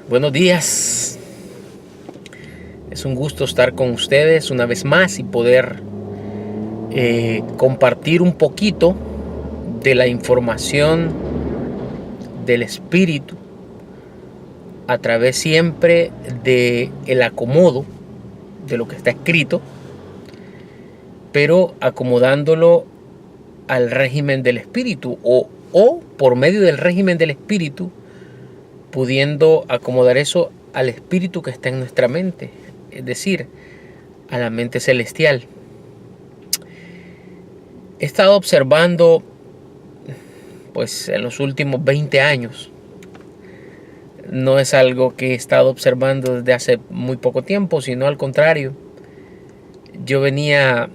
Buenos días. Es un gusto estar con ustedes una vez más y poder compartir un poquito de la información del Espíritu a través siempre del acomodo de lo que está escrito, pero acomodándolo al régimen del Espíritu o por medio del régimen del Espíritu, pudiendo acomodar eso al Espíritu que está en nuestra mente, es decir, a la mente celestial. He estado observando, pues en los últimos 20 años, no es algo que he estado observando desde hace muy poco tiempo, sino al contrario, yo venía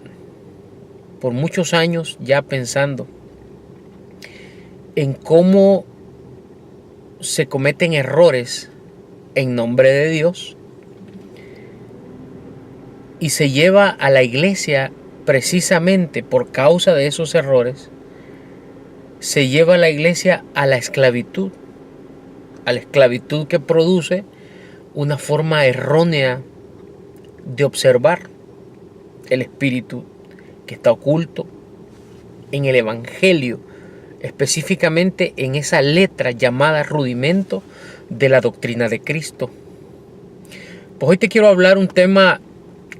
por muchos años ya pensando en cómo se cometen errores en nombre de Dios y se lleva a la iglesia precisamente por causa de esos errores, se lleva a la iglesia a la esclavitud que produce una forma errónea de observar el Espíritu que está oculto en el Evangelio, específicamente en esa letra llamada rudimento de la doctrina de Cristo. Pues hoy te quiero hablar un tema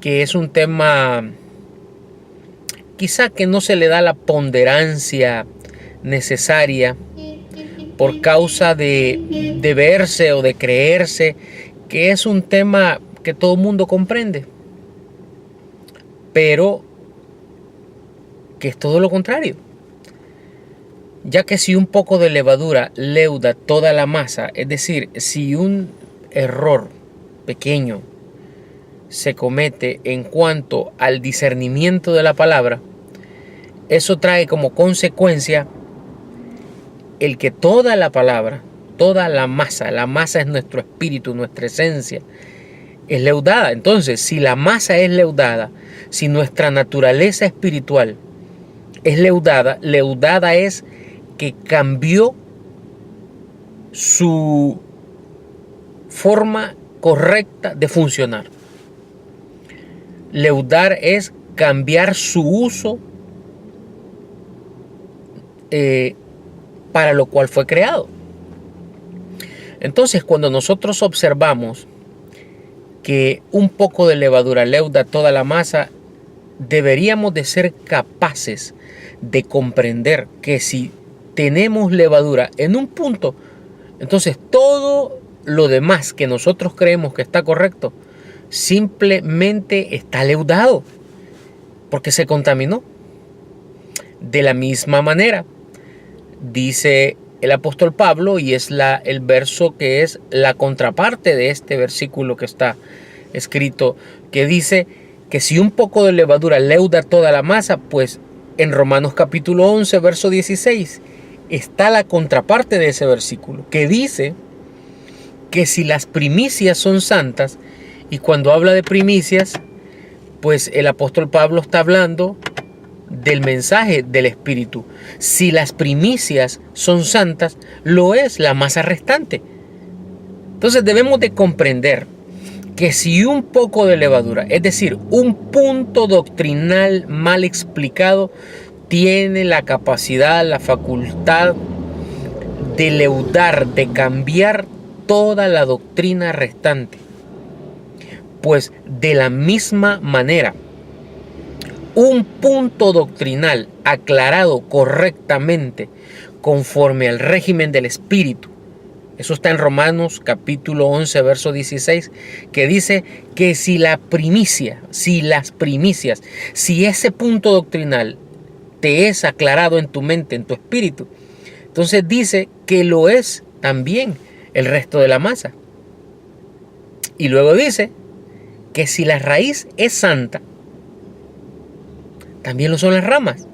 que es un tema quizá que no se le da la ponderancia necesaria por causa de verse o de creerse que es un tema que todo el mundo comprende, pero que es todo lo contrario. Ya que si un poco de levadura leuda toda la masa, es decir, si un error pequeño se comete en cuanto al discernimiento de la palabra, eso trae como consecuencia el que toda la palabra, toda la masa es nuestro espíritu, nuestra esencia, es leudada. Entonces, si la masa es leudada, si nuestra naturaleza espiritual es leudada es que cambió su forma correcta de funcionar. Leudar es cambiar su uso para lo cual fue creado. Entonces, cuando nosotros observamos que un poco de levadura leuda toda la masa, deberíamos de ser capaces de comprender que si tenemos levadura en un punto, entonces todo lo demás que nosotros creemos que está correcto simplemente está leudado porque se contaminó. De la misma manera dice el apóstol Pablo, y es el verso que es la contraparte de este versículo que está escrito, que dice que si un poco de levadura leuda toda la masa, pues en Romanos capítulo 11, verso 16, está la contraparte de ese versículo, que dice que si las primicias son santas, y cuando habla de primicias, pues el apóstol Pablo está hablando del mensaje del Espíritu. Si las primicias son santas, lo es la masa restante. Entonces debemos de comprender que si un poco de levadura, es decir, un punto doctrinal mal explicado, tiene la capacidad, la facultad de leudar, de cambiar toda la doctrina restante. Pues de la misma manera, un punto doctrinal aclarado correctamente conforme al régimen del Espíritu, eso está en Romanos capítulo 11, verso 16, que dice que si las primicias, si ese punto doctrinal te es aclarado en tu mente, en tu espíritu, entonces dice que lo es también el resto de la masa. Y luego dice que si la raíz es santa, también lo son las ramas.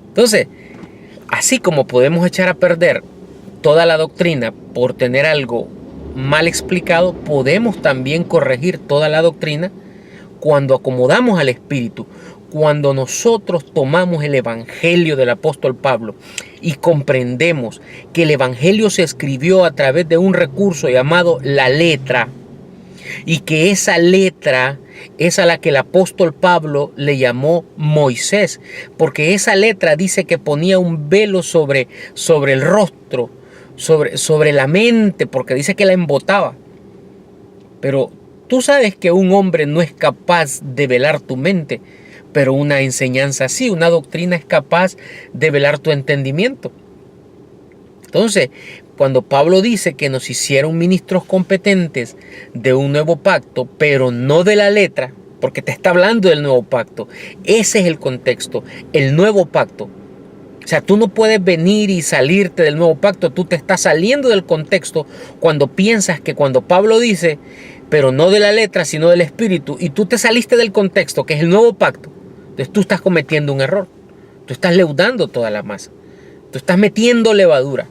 Entonces, así como podemos echar a perder toda la doctrina por tener algo mal explicado, podemos también corregir toda la doctrina cuando acomodamos al Espíritu, cuando nosotros tomamos el Evangelio del apóstol Pablo y comprendemos que el Evangelio se escribió a través de un recurso llamado la letra, y que esa letra es a la que el apóstol Pablo le llamó Moisés, porque esa letra dice que ponía un velo sobre el rostro, sobre la mente, porque dice que la embotaba. Pero tú sabes que un hombre no es capaz de velar tu mente, pero una enseñanza sí, una doctrina es capaz de velar tu entendimiento. Entonces, cuando Pablo dice que nos hicieron ministros competentes de un nuevo pacto, pero no de la letra, porque te está hablando del nuevo pacto, ese es el contexto, el nuevo pacto. O sea, tú no puedes venir y salirte del nuevo pacto, tú te estás saliendo del contexto cuando piensas que cuando Pablo dice, pero no de la letra, sino del espíritu, y tú te saliste del contexto, que es el nuevo pacto, entonces tú estás cometiendo un error, tú estás leudando toda la masa, tú estás metiendo levadura.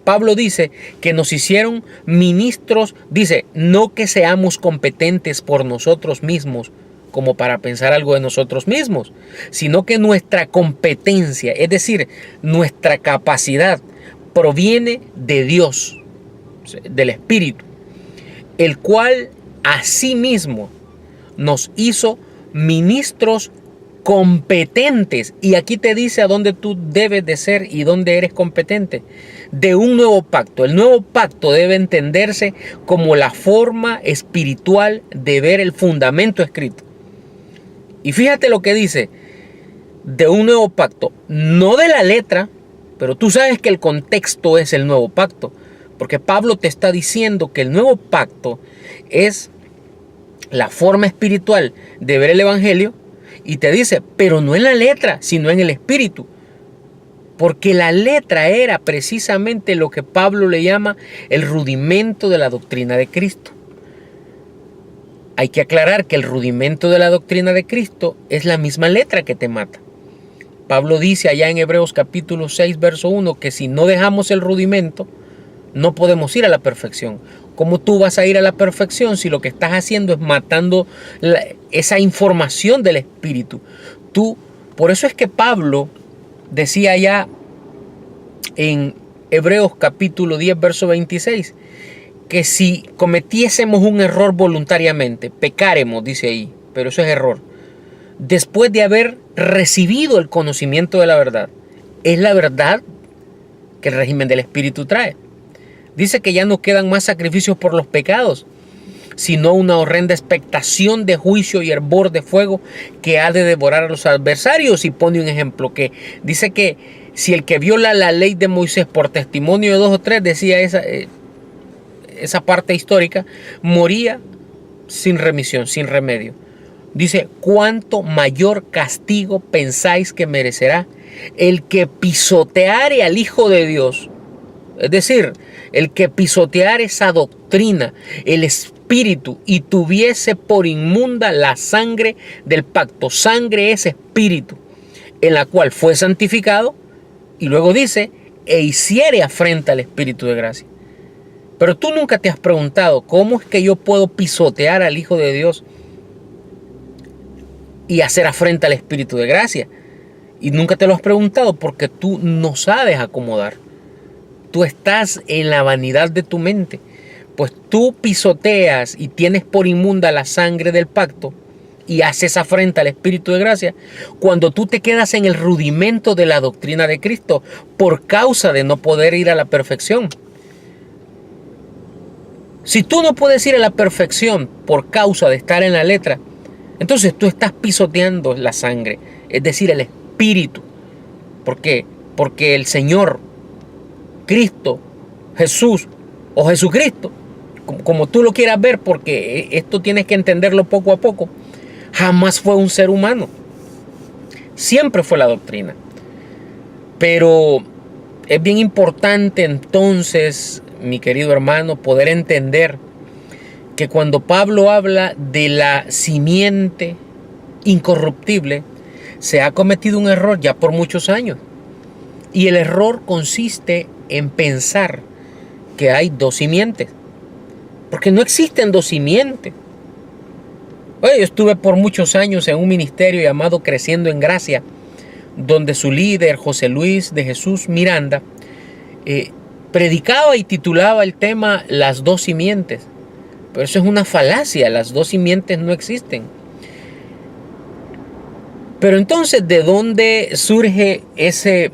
Pablo dice que nos hicieron ministros, dice, no que seamos competentes por nosotros mismos, como para pensar algo de nosotros mismos, sino que nuestra competencia, es decir, nuestra capacidad, proviene de Dios, del Espíritu, el cual asimismo nos hizo ministros competentes. Y aquí te dice a dónde tú debes de ser y dónde eres competente. De un nuevo pacto. El nuevo pacto debe entenderse como la forma espiritual de ver el fundamento escrito. Y fíjate lo que dice, de un nuevo pacto, no de la letra, pero tú sabes que el contexto es el nuevo pacto, porque Pablo te está diciendo que el nuevo pacto es la forma espiritual de ver el Evangelio, y te dice, pero no en la letra, sino en el espíritu. Porque la letra era precisamente lo que Pablo le llama el rudimento de la doctrina de Cristo. Hay que aclarar que el rudimento de la doctrina de Cristo es la misma letra que te mata. Pablo dice allá en Hebreos capítulo 6, verso 1, que si no dejamos el rudimento, no podemos ir a la perfección. ¿Cómo tú vas a ir a la perfección si lo que estás haciendo es matando esa información del Espíritu? Por eso es que Pablo decía allá en Hebreos capítulo 10, verso 26, que si cometiésemos un error voluntariamente, pecáremos, dice ahí, pero eso es error, después de haber recibido el conocimiento de la verdad. Es la verdad que el régimen del Espíritu trae. Dice que ya no quedan más sacrificios por los pecados, sino una horrenda expectación de juicio y hervor de fuego que ha de devorar a los adversarios. Y pone un ejemplo que dice que si el que viola la ley de Moisés por testimonio de 2 o 3, decía esa parte histórica, moría sin remisión, sin remedio. Dice, ¿cuánto mayor castigo pensáis que merecerá el que pisoteare al Hijo de Dios? Es decir, el que pisoteare esa doctrina, el espíritu, y tuviese por inmunda la sangre del pacto. Sangre es espíritu, en la cual fue santificado, y luego dice, e hiciere afrenta al Espíritu de gracia. Pero tú nunca te has preguntado, ¿cómo es que yo puedo pisotear al Hijo de Dios y hacer afrenta al Espíritu de gracia? Y nunca te lo has preguntado porque tú no sabes acomodar. Tú estás en la vanidad de tu mente. Pues tú pisoteas y tienes por inmunda la sangre del pacto y haces afrenta al Espíritu de gracia cuando tú te quedas en el rudimento de la doctrina de Cristo por causa de no poder ir a la perfección. Si tú no puedes ir a la perfección por causa de estar en la letra, entonces tú estás pisoteando la sangre, es decir, el Espíritu. ¿Por qué? Porque el Señor, Cristo, Jesús o Jesucristo, como tú lo quieras ver, porque esto tienes que entenderlo poco a poco, jamás fue un ser humano. Siempre fue la doctrina. Pero es bien importante entonces, mi querido hermano, poder entender que cuando Pablo habla de la simiente incorruptible, se ha cometido un error ya por muchos años. Y el error consiste en pensar que hay dos simientes. Porque no existen dos simientes. Oye, yo estuve por muchos años en un ministerio llamado Creciendo en Gracia, donde su líder, José Luis de Jesús Miranda, predicaba y titulaba el tema Las dos simientes. Pero eso es una falacia, las dos simientes no existen. Pero entonces, ¿de dónde surge ese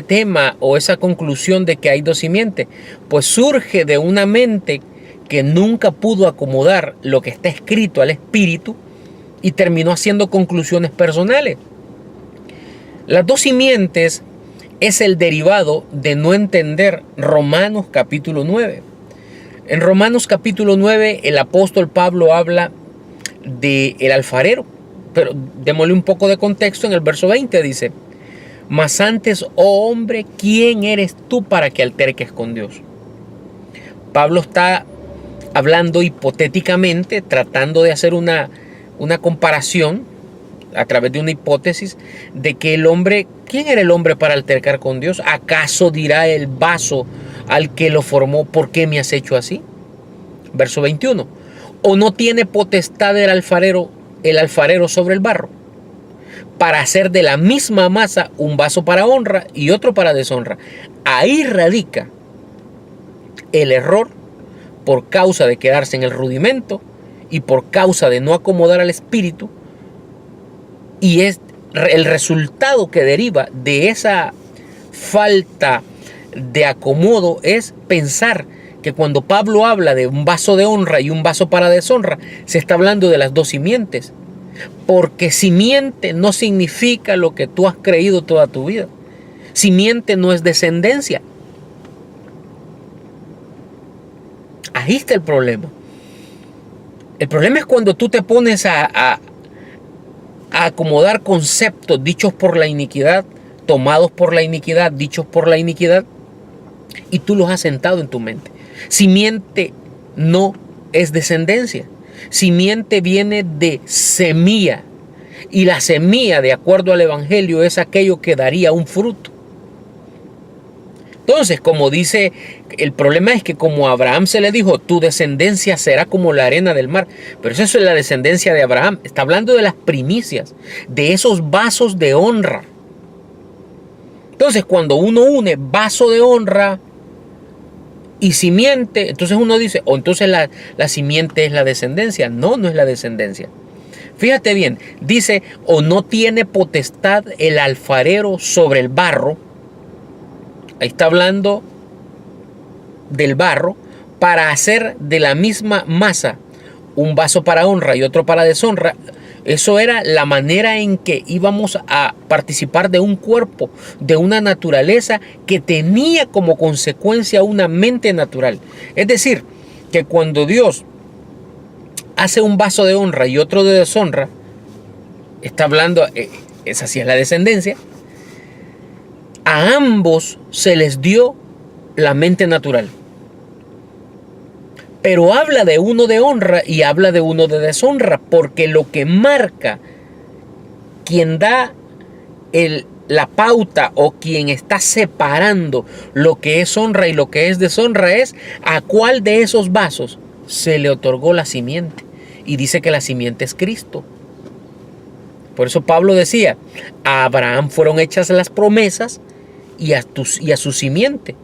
tema o esa conclusión de que hay dos simientes? Pues surge de una mente que nunca pudo acomodar lo que está escrito al espíritu y terminó haciendo conclusiones personales. Las dos simientes es el derivado de no entender Romanos capítulo 9. En Romanos capítulo 9 el apóstol Pablo habla del alfarero, pero démosle un poco de contexto. En el verso 20 dice: mas antes, oh hombre, ¿quién eres tú para que alterques con Dios? Pablo está hablando hipotéticamente, tratando de hacer una comparación a través de una hipótesis de que el hombre, ¿quién era el hombre para altercar con Dios? ¿Acaso dirá el vaso al que lo formó, ¿por qué me has hecho así? Verso 21. ¿O no tiene potestad el alfarero sobre el barro, para hacer de la misma masa un vaso para honra y otro para deshonra? Ahí radica el error por causa de quedarse en el rudimento y por causa de no acomodar al espíritu, y es el resultado que deriva de esa falta de acomodo es pensar que cuando Pablo habla de un vaso de honra y un vaso para deshonra, se está hablando de las dos simientes. Porque simiente no significa lo que tú has creído toda tu vida. Simiente no es descendencia. Ahí está el problema. El problema es cuando tú te pones a acomodar conceptos dichos por la iniquidad, tomados por la iniquidad, dichos por la iniquidad, y tú los has sentado en tu mente. Simiente no es descendencia. Simiente viene de semilla. Y la semilla, de acuerdo al Evangelio, es aquello que daría un fruto. Entonces, como dice, el problema es que como a Abraham se le dijo, tu descendencia será como la arena del mar. Pero eso es la descendencia de Abraham. Está hablando de las primicias, de esos vasos de honra. Entonces, cuando uno une vaso de honra y simiente, entonces uno dice, o entonces la simiente es la descendencia. No, no es la descendencia. Fíjate bien, dice, o no tiene potestad el alfarero sobre el barro. Ahí está hablando del barro, para hacer de la misma masa un vaso para honra y otro para deshonra. Eso era la manera en que íbamos a participar de un cuerpo, de una naturaleza que tenía como consecuencia una mente natural. Es decir, que cuando Dios hace un vaso de honra y otro de deshonra, está hablando, esa sí es la descendencia, a ambos se les dio la mente natural. Pero habla de uno de honra y habla de uno de deshonra, porque lo que marca quien da la pauta o quien está separando lo que es honra y lo que es deshonra es a cuál de esos vasos se le otorgó la simiente. Y dice que la simiente es Cristo. Por eso Pablo decía, a Abraham fueron hechas las promesas y a su simiente.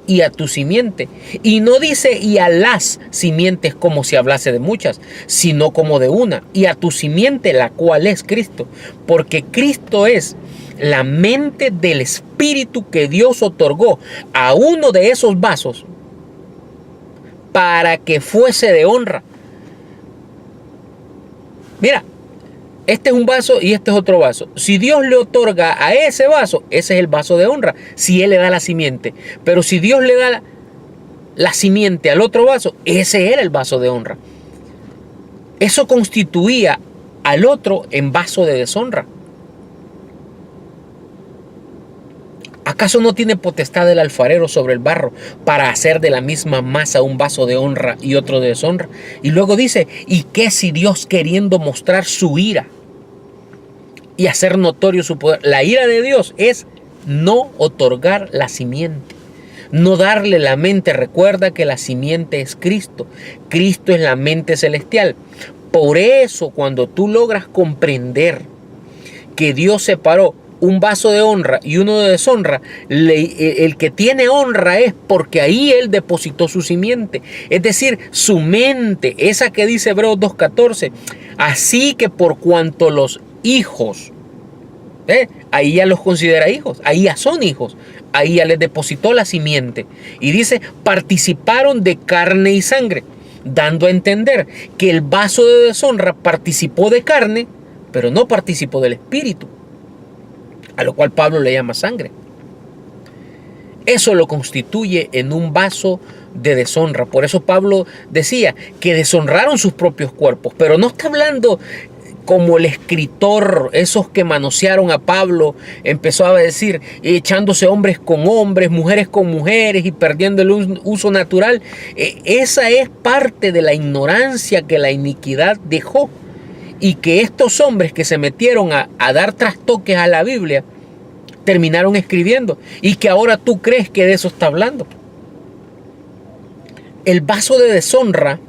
Y a tu simiente. Y no dice y a las simientes como si hablase de muchas, sino como de una. Y a tu simiente, la cual es Cristo. Porque Cristo es la mente del Espíritu que Dios otorgó a uno de esos vasos para que fuese de honra. Mira, este es un vaso y este es otro vaso. Si Dios le otorga a ese vaso, ese es el vaso de honra, si Él le da la simiente. Pero si Dios le da la simiente al otro vaso, ese era el vaso de honra. Eso constituía al otro en vaso de deshonra. ¿Acaso no tiene potestad el alfarero sobre el barro para hacer de la misma masa un vaso de honra y otro de deshonra? Y luego dice, ¿y qué si Dios, queriendo mostrar su ira y hacer notorio su poder? La ira de Dios es no otorgar la simiente, no darle la mente. Recuerda que la simiente es Cristo. Cristo es la mente celestial. Por eso, cuando tú logras comprender que Dios separó un vaso de honra y uno de deshonra, el que tiene honra es porque ahí Él depositó su simiente, es decir, su mente, esa que dice Hebreos 2:14. Así que por cuanto los hijos, ahí ya los considera hijos, ahí ya son hijos, ahí ya les depositó la simiente. Y dice, participaron de carne y sangre, dando a entender que el vaso de deshonra participó de carne, pero no participó del espíritu, a lo cual Pablo le llama sangre. Eso lo constituye en un vaso de deshonra. Por eso Pablo decía que deshonraron sus propios cuerpos, pero no está hablando como el escritor, esos que manosearon a Pablo, empezó a decir, echándose hombres con hombres, mujeres con mujeres y perdiendo el uso natural. Esa es parte de la ignorancia que la iniquidad dejó, y que estos hombres que se metieron a dar trastoques a la Biblia terminaron escribiendo, y que ahora tú crees que de eso está hablando. El vaso de deshonra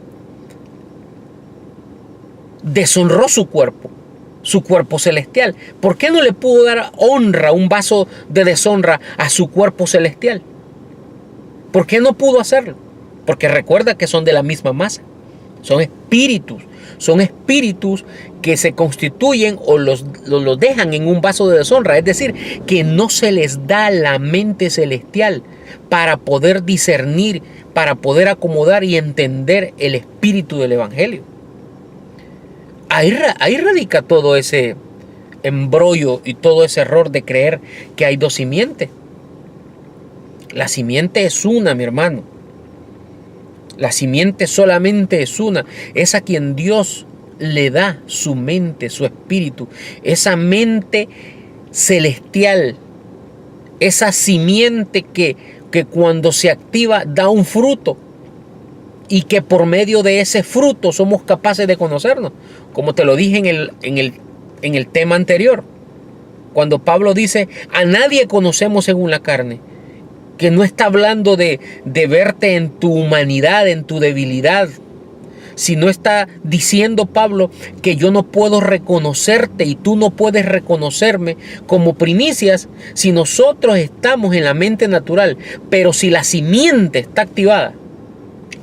deshonró su cuerpo celestial. ¿Por qué no le pudo dar honra, un vaso de deshonra, a su cuerpo celestial? ¿Por qué no pudo hacerlo? Porque recuerda que son de la misma masa. Son espíritus que se constituyen o los dejan en un vaso de deshonra. Es decir, que no se les da la mente celestial para poder discernir, para poder acomodar y entender el espíritu del evangelio. Ahí radica todo ese embrollo y todo ese error de creer que hay dos simientes. La simiente es una, mi hermano. La simiente solamente es una. Es a quien Dios le da su mente, su espíritu. Esa mente celestial. Esa simiente que cuando se activa da un fruto. Y que por medio de ese fruto somos capaces de conocernos. Como te lo dije en el tema anterior. Cuando Pablo dice, a nadie conocemos según la carne. Que no está hablando de verte en tu humanidad, en tu debilidad. Sino está diciendo Pablo que yo no puedo reconocerte y tú no puedes reconocerme como primicias si nosotros estamos en la mente natural. Pero si la simiente está activada,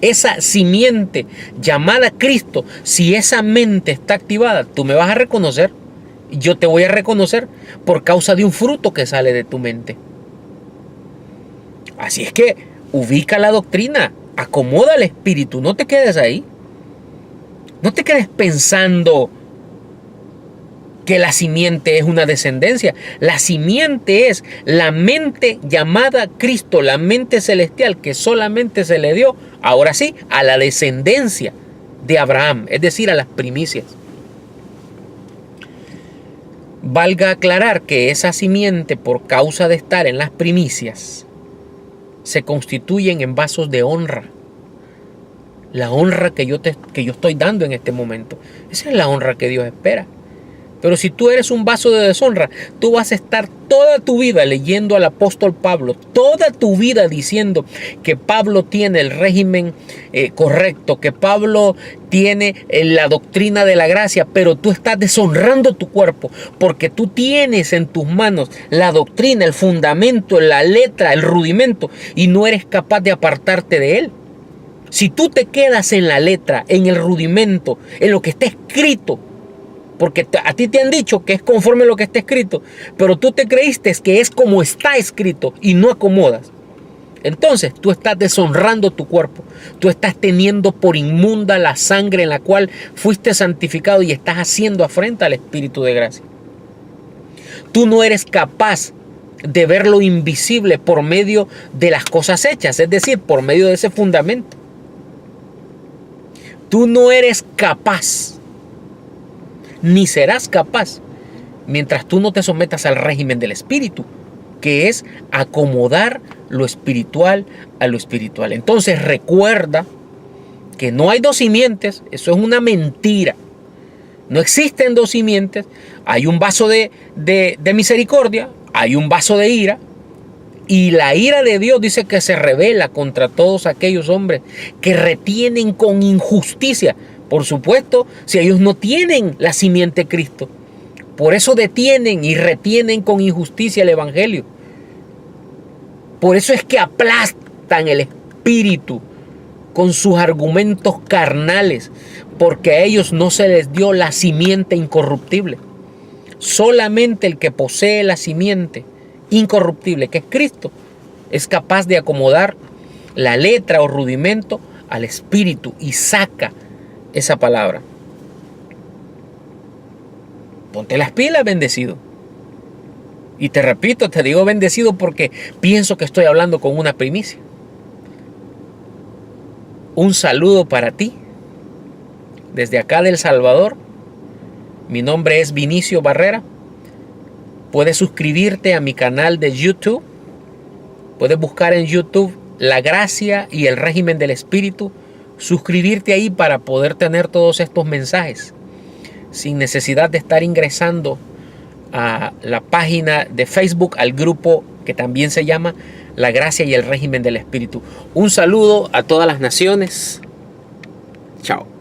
esa simiente llamada Cristo, si esa mente está activada, tú me vas a reconocer. Yo te voy a reconocer por causa de un fruto que sale de tu mente. Así es que ubica la doctrina, acomoda el espíritu, no te quedes ahí. No te quedes pensando que la simiente es una descendencia. La simiente es la mente llamada Cristo, la mente celestial que solamente se le dio, ahora sí, a la descendencia de Abraham, es decir, a las primicias. Valga aclarar que esa simiente, por causa de estar en las primicias, se constituyen en vasos de honra. La honra que yo estoy dando en este momento, esa es la honra que Dios espera. Pero si tú eres un vaso de deshonra, tú vas a estar toda tu vida leyendo al apóstol Pablo, toda tu vida diciendo que Pablo tiene el régimen correcto, que Pablo tiene la doctrina de la gracia, pero tú estás deshonrando tu cuerpo porque tú tienes en tus manos la doctrina, el fundamento, la letra, el rudimento, y no eres capaz de apartarte de él. Si tú te quedas en la letra, en el rudimento, en lo que está escrito, porque a ti te han dicho que es conforme a lo que está escrito, pero tú te creíste que es como está escrito y no acomodas. Entonces tú estás deshonrando tu cuerpo. Tú estás teniendo por inmunda la sangre en la cual fuiste santificado y estás haciendo afrenta al Espíritu de gracia. Tú no eres capaz de ver lo invisible por medio de las cosas hechas, es decir, por medio de ese fundamento. Tú no eres capaz, ni serás capaz, mientras tú no te sometas al régimen del Espíritu, que es acomodar lo espiritual a lo espiritual. Entonces recuerda que no hay dos simientes, eso es una mentira. No existen dos simientes, hay un vaso de misericordia, hay un vaso de ira, y la ira de Dios dice que se revela contra todos aquellos hombres que retienen con injusticia. Por supuesto, si ellos no tienen la simiente de Cristo. Por eso detienen y retienen con injusticia el evangelio. Por eso es que aplastan el espíritu con sus argumentos carnales, porque a ellos no se les dio la simiente incorruptible. Solamente el que posee la simiente incorruptible, que es Cristo, es capaz de acomodar la letra o rudimento al espíritu y saca esa palabra. Ponte las pilas, bendecido. Y te repito, te digo bendecido porque pienso que estoy hablando con una primicia. Un saludo para ti desde acá de El Salvador. Mi nombre es Vinicio Barrera. Puedes suscribirte a mi canal de YouTube. Puedes buscar en YouTube La Gracia y el Régimen del Espíritu. Suscribirte ahí para poder tener todos estos mensajes sin necesidad de estar ingresando a la página de Facebook, al grupo que también se llama La Gracia y el Régimen del Espíritu. Un saludo a todas las naciones. Chao.